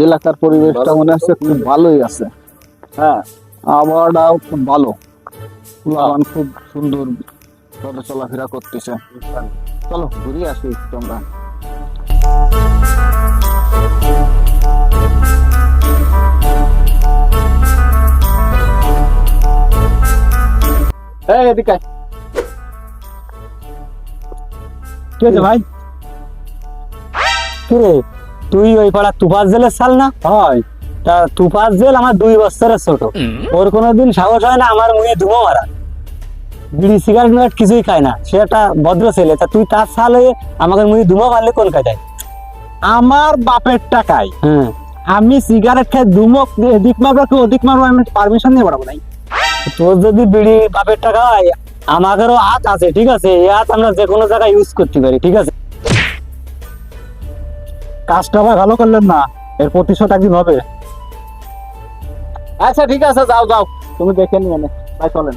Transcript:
এলাকার পরিবেশটা মনে হচ্ছে খুব ভালোই আছে। হ্যাঁ, আবহাওয়াটাও খুব ভালো, ফুলাবান খুব সুন্দর ভাবে চলাফেরা করতেছে। চলো ঘুরে আসি তোমরা। এই এদিকে আয়। কি হয়েছে ভাই? কি রে, তুই ওই পাড়া তুফাস জেলের সাল না? হয় তা তুফাস জেল আমার 2 বছরের ছোট। ওর কোনোদিন সাহস হয় না আমার মুখে ধুমো মারা। বিড়ি সিগারেট মিগারেট কিছুই খায় না, সে একটা ভদ্র ছেলে। তা তুই তার সাল হয়ে আমাকে মুখে ধুমো মারলে কোন কাজে? আমার বাপের টাকায় হ্যাঁ, আমি সিগারেট খাই, ধুমক এদিক মারবো কি ওদিক মারবো, আমি পারমিশন নিয়ে বাড়াবো নাই। তোর যদি বিড়ি বাপের টাকা হয়, আমাদেরও হাত আছে, ঠিক আছে? এই হাত আমরা যে কোনো জায়গায় ইউজ করতে পারি, ঠিক আছে? কাজটা ভাই ভালো করলেন না, এর প্রতিশোধ একদিন হবে। আচ্ছা ঠিক আছে, যাও যাও, তুমি দেখে নিয়ে নে ভাই, চলেন।